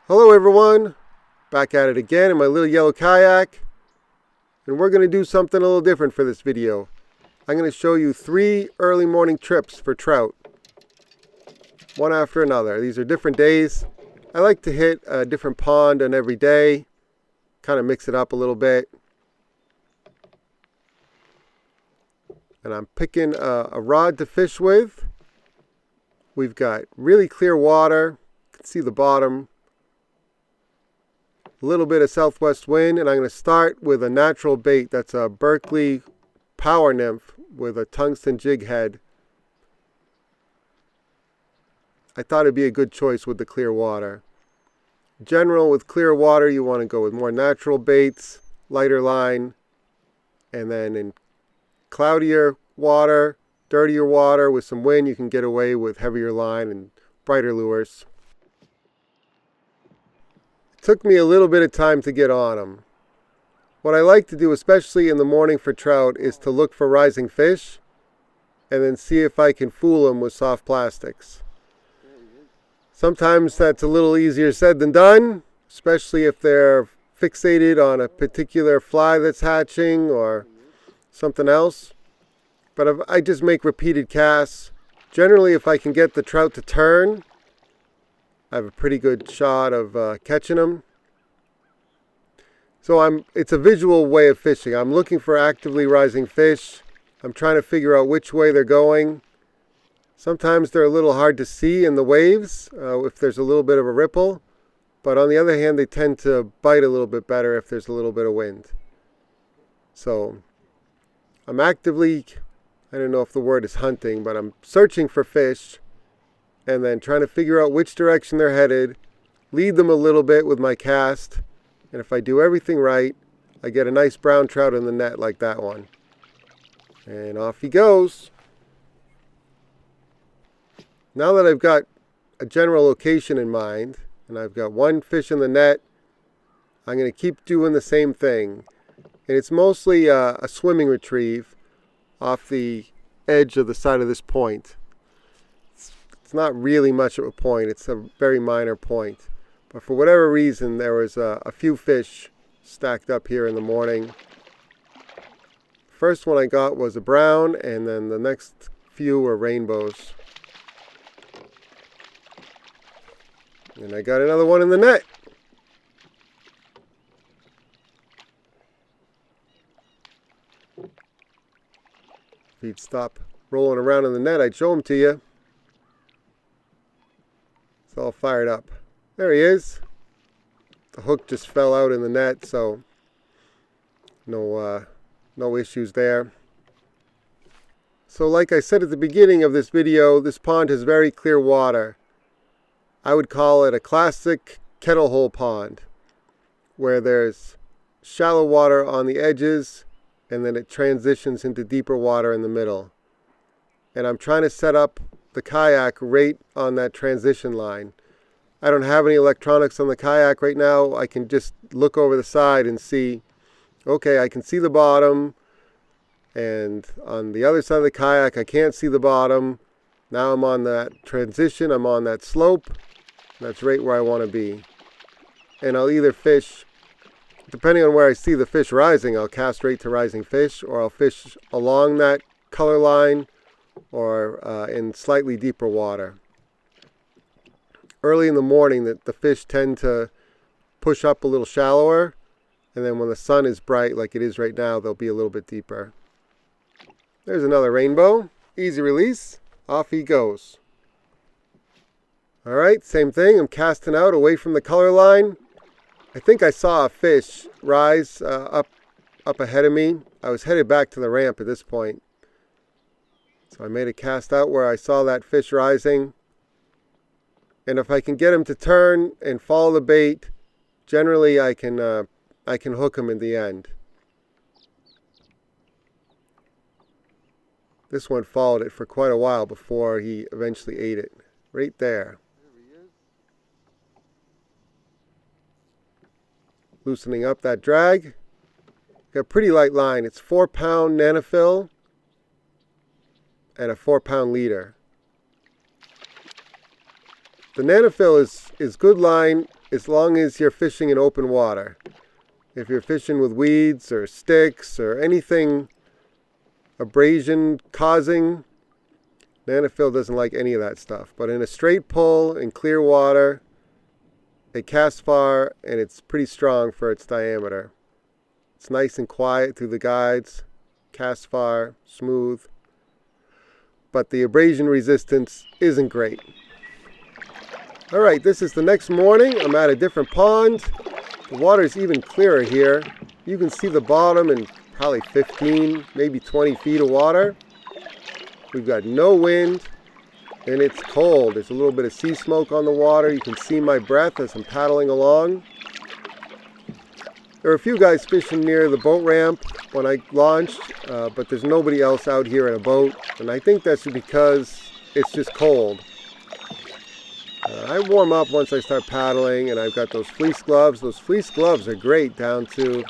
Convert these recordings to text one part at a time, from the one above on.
Hello everyone, back at it again in my little yellow kayak, and we're going to do something a little different for this video. I'm going to show you 3 early morning trips for trout, one after another. These are different days. I like to hit a different pond on every day, kind of mix it up a little bit. And I'm picking a rod to fish with. We've got really clear water, you can see the bottom. A little bit of southwest wind, and I'm going to start with a natural bait. That's a Berkeley power nymph with a tungsten jig head. I thought it'd be a good choice with the clear water. In general, with clear water, you want to go with more natural baits, lighter line, and then in cloudier water, dirtier water with some wind, you can get away with heavier line and brighter lures. Took me a little bit of time to get on them. What I like to do, especially in the morning for trout, is to look for rising fish and then see if I can fool them with soft plastics. Sometimes that's a little easier said than done, especially if they're fixated on a particular fly that's hatching or something else. But if I just make repeated casts, generally if I can get the trout to turn, I have a pretty good shot of catching them. So it's a visual way of fishing. I'm looking for actively rising fish. I'm trying to figure out which way they're going. Sometimes they're a little hard to see in the waves if there's a little bit of a ripple. But on the other hand, they tend to bite a little bit better if there's a little bit of wind. So I'm actively, I don't know if the word is hunting, but I'm searching for fish. And then trying to figure out which direction they're headed, lead them a little bit with my cast, and if I do everything right, I get a nice brown trout in the net like that one. And off he goes. Now that I've got a general location in mind, and I've got one fish in the net, I'm going to keep doing the same thing. And it's mostly a swimming retrieve off the edge of the side of this point. It's not really much of a point, it's a very minor point. But for whatever reason, there was a few fish stacked up here in the morning. First one I got was a brown, and then the next few were rainbows. And I got another one in the net. If he'd stop rolling around in the net, I'd show him to you. All fired up. There he is. The hook just fell out in the net, so no issues there. So like I said at the beginning of this video, this pond has very clear water. I would call it a classic kettle hole pond, where there's shallow water on the edges and then it transitions into deeper water in the middle. And I'm trying to set up the kayak right on that transition line. I don't have any electronics on the kayak right now. I can just look over the side and see, okay, I can see the bottom, and on the other side of the kayak I can't see the bottom. Now I'm on that transition, I'm on that slope. That's right where I want to be. And I'll either fish, depending on where I see the fish rising, I'll cast right to rising fish, or I'll fish along that color line, or in slightly deeper water. Early in the morning, the fish tend to push up a little shallower, and then when the sun is bright like it is right now, they'll be a little bit deeper. There's another rainbow. Easy release. Off he goes. Alright, same thing. I'm casting out away from the color line. I think I saw a fish rise up ahead of me. I was headed back to the ramp at this point. So I made a cast out where I saw that fish rising. And if I can get him to turn and follow the bait, generally I can hook him in the end. This one followed it for quite a while before he eventually ate it. Right there. There he is. Loosening up that drag. Got a pretty light line. It's 4-pound nanofill and a 4-pound leader. The nanofill is good line as long as you're fishing in open water. If you're fishing with weeds or sticks or anything abrasion causing, nanofill doesn't like any of that stuff. But in a straight pull in clear water, it casts far and it's pretty strong for its diameter. It's nice and quiet through the guides, casts far, smooth. But the abrasion resistance isn't great. Alright, this is the next morning. I'm at a different pond. The water's even clearer here. You can see the bottom in probably 15, maybe 20 feet of water. We've got no wind, and it's cold. There's a little bit of sea smoke on the water. You can see my breath as I'm paddling along. There are a few guys fishing near the boat ramp when I launched, but there's nobody else out here in a boat, and I think that's because it's just cold. I warm up once I start paddling, and I've got those fleece gloves. Those fleece gloves are great down to,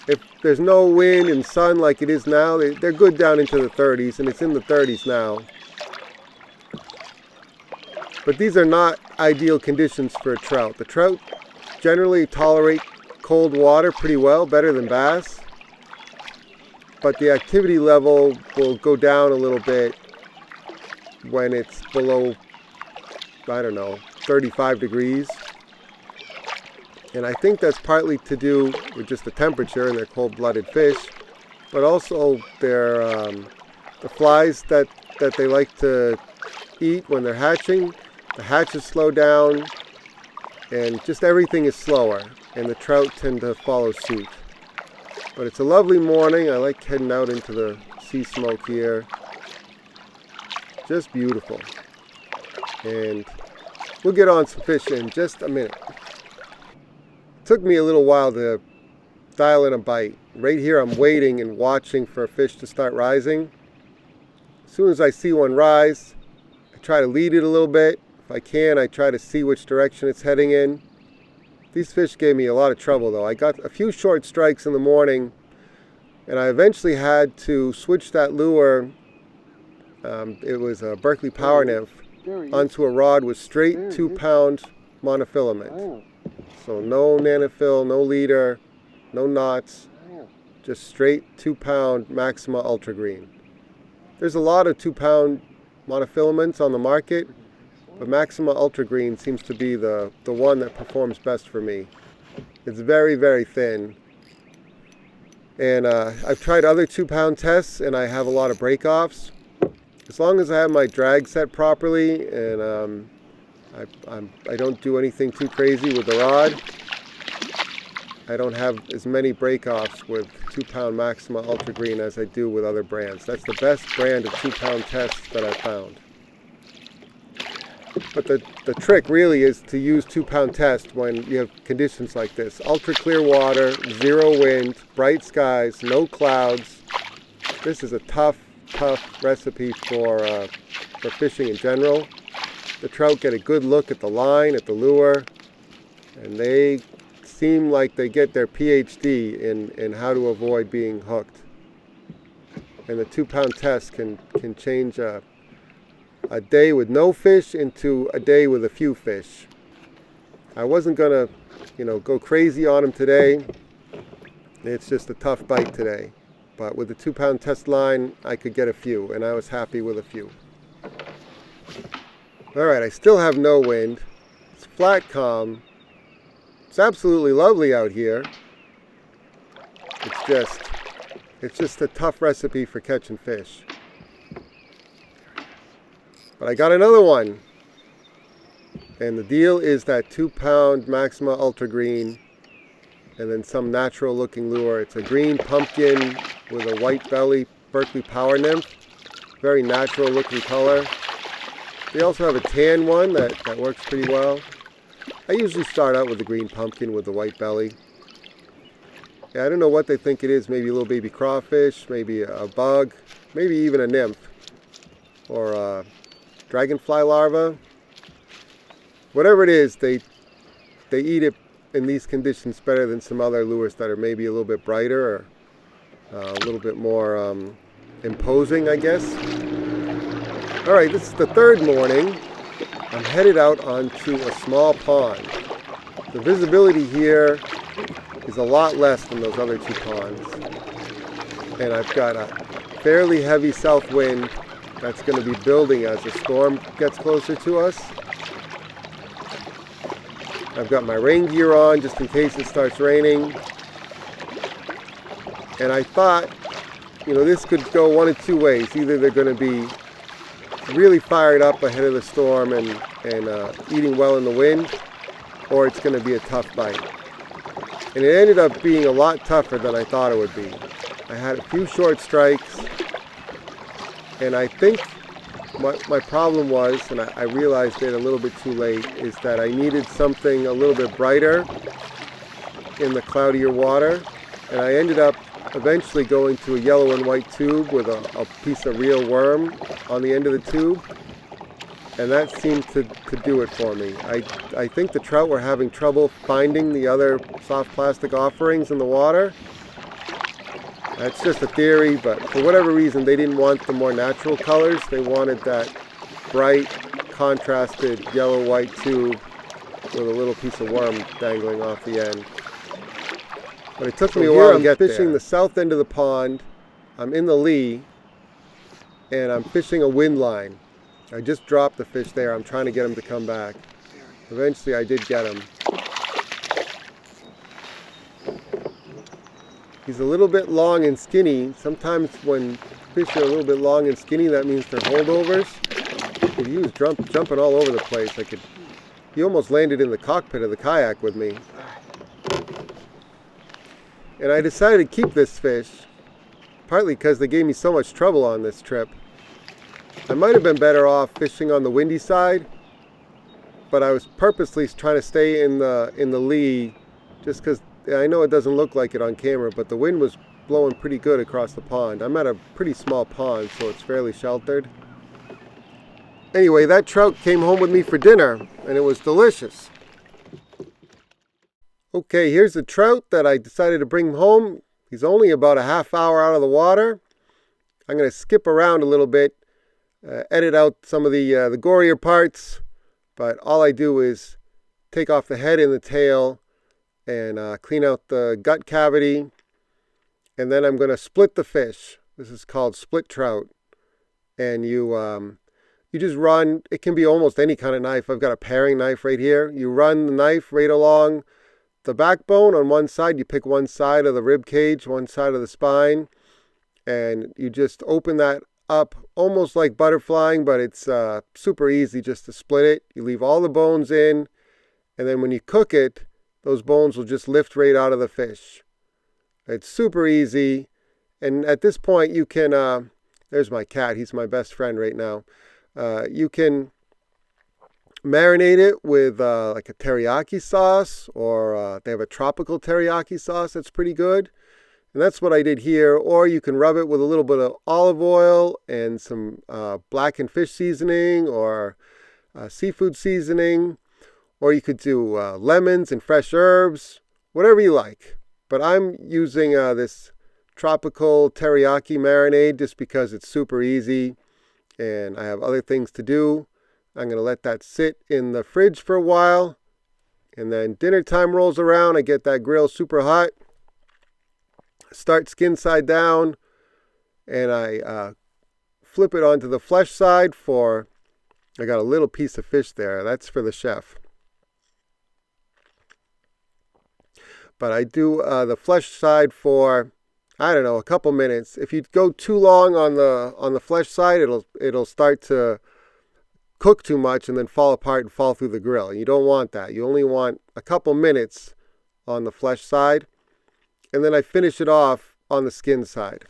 if there's no wind and sun like it is now, they're good down into the 30s, and it's in the 30s now. But these are not ideal conditions for a trout. The trout generally tolerate cold water pretty well, better than bass. But the activity level will go down a little bit when it's below, I don't know, 35 degrees. And I think that's partly to do with just the temperature, and they're cold-blooded fish, but also their the flies that they like to eat when they're hatching. The hatches slow down, and just everything is slower, and the trout tend to follow suit. But it's a lovely morning. I like heading out into the sea smoke here. Just beautiful. And we'll get on some fish in just a minute. It took me a little while to dial in a bite. Right here I'm waiting and watching for a fish to start rising. As soon as I see one rise, I try to lead it a little bit. If I can, I try to see which direction it's heading in. These fish gave me a lot of trouble though. I got a few short strikes in the morning, and I eventually had to switch that lure. It was a Berkeley Power Nymph onto a rod with straight 2-pound monofilament. So no nanofill, no leader, no knots, just straight 2-pound Maxima Ultra Green. There's a lot of 2-pound monofilaments on the market, but Maxima Ultra Green seems to be the one that performs best for me. It's very, very thin. And I've tried other 2-pound tests, and I have a lot of break-offs. As long as I have my drag set properly, and I don't do anything too crazy with the rod, I don't have as many break-offs with 2-pound Maxima Ultra Green as I do with other brands. That's the best brand of 2-pound tests that I've found. But the trick really is to use 2-pound test when you have conditions like this. Ultra clear water, zero wind, bright skies, no clouds. This is a tough recipe for fishing in general. The trout get a good look at the line, at the lure, and they seem like they get their PhD in how to avoid being hooked. And the 2-pound test can change a day with no fish into a day with a few fish. I wasn't gonna, go crazy on them today. It's just a tough bite today. But with the 2-pound test line, I could get a few, and I was happy with a few. Alright, I still have no wind. It's flat calm. It's absolutely lovely out here. It's just a tough recipe for catching fish. But I got another one. And the deal is that 2-pound Maxima Ultra Green, and then some natural looking lure. It's a green pumpkin with a white belly Berkeley Power Nymph. Very natural looking color. They also have a tan one that works pretty well. I usually start out with the green pumpkin with the white belly. Yeah, I don't know what they think it is. Maybe a little baby crawfish, maybe a bug, maybe even a nymph. Or a dragonfly larva. Whatever it is, they eat it in these conditions better than some other lures that are maybe a little bit brighter or a little bit more imposing, I guess. Alright, this is the third morning. I'm headed out onto a small pond. the visibility here is a lot less than those other two ponds. And I've got a fairly heavy south wind that's going to be building as the storm gets closer to us. I've got my rain gear on just in case it starts raining. And I thought, this could go one of two ways. Either they're going to be really fired up ahead of the storm and eating well in the wind, or it's going to be a tough bite. And it ended up being a lot tougher than I thought it would be. I had a few short strikes, and I think my problem was, and I realized it a little bit too late, is that I needed something a little bit brighter in the cloudier water, and I ended up eventually going to a yellow and white tube with a piece of real worm on the end of the tube, and that seemed to do it for me. I think the trout were having trouble finding the other soft plastic offerings in the water. That's just a theory, but for whatever reason they didn't want the more natural colors. They wanted that bright, contrasted yellow-white tube with a little piece of worm dangling off the end. But it took me a while to get there. I'm fishing the south end of the pond. I'm in the lee, and I'm fishing a wind line. I just dropped the fish there. I'm trying to get him to come back. Eventually I did get him. He's a little bit long and skinny. Sometimes when fish are a little bit long and skinny, that means they're holdovers. He was jumping all over the place. He almost landed in the cockpit of the kayak with me. And I decided to keep this fish, partly because they gave me so much trouble on this trip. I might have been better off fishing on the windy side, but I was purposely trying to stay in the lee, just because I know it doesn't look like it on camera, but the wind was blowing pretty good across the pond. I'm at a pretty small pond, so it's fairly sheltered. Anyway, that trout came home with me for dinner, and it was delicious. Okay, here's the trout that I decided to bring home. He's only about a half hour out of the water. I'm going to skip around a little bit, edit out some of the gorier parts, but all I do is take off the head and the tail and clean out the gut cavity, and then I'm going to split the fish. This is called split trout, and you just run. It can be almost any kind of knife. I've got a paring knife right here. You run the knife right along the backbone on one side. You pick one side of the rib cage, one side of the spine, and you just open that up almost like butterflying, but it's super easy just to split it. You leave all the bones in, and then when you cook it, those bones will just lift right out of the fish. It's super easy, and at this point you can, there's my cat, he's my best friend right now. You can marinate it with like a teriyaki sauce, or they have a tropical teriyaki sauce that's pretty good. And that's what I did here. Or you can rub it with a little bit of olive oil and some blackened fish seasoning or seafood seasoning. Or you could do lemons and fresh herbs, whatever you like. But I'm using this tropical teriyaki marinade just because it's super easy and I have other things to do. I'm going to let that sit in the fridge for a while. And then dinner time rolls around. I get that grill super hot. Start skin side down. And I flip it onto the flesh side for, I got a little piece of fish there. That's for the chef. But I do the flesh side for, I don't know, a couple minutes. If you go too long on the flesh side, it'll start to cook too much and then fall apart and fall through the grill. You don't want that. You only want a couple minutes on the flesh side, and then I finish it off on the skin side.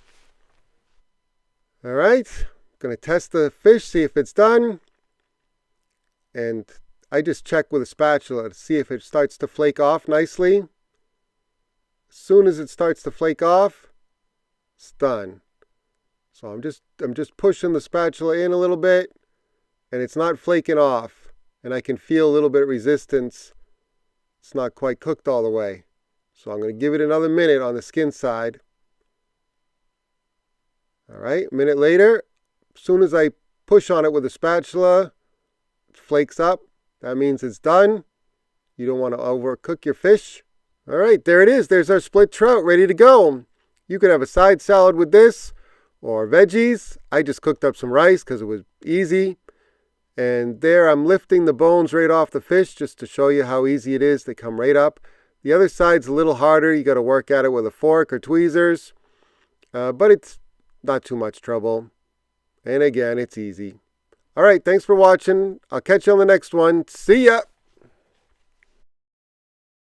All right, going to test the fish, see if it's done, and I just check with a spatula to see if it starts to flake off nicely. As soon as it starts to flake off, it's done. So I'm just pushing the spatula in a little bit, and it's not flaking off, and I can feel a little bit of resistance. It's not quite cooked all the way. So I'm going to give it another minute on the skin side. All right, a minute later, as soon as I push on it with a spatula, it flakes up. That means it's done. You don't want to overcook your fish. All right, there it is. There's our split trout ready to go. You could have a side salad with this or veggies. I just cooked up some rice because it was easy. And there I'm lifting the bones right off the fish just to show you how easy it is. They come right up. The other side's a little harder. You got to work at it with a fork or tweezers. But it's not too much trouble. And again, it's easy. All right, thanks for watching. I'll catch you on the next one. See ya!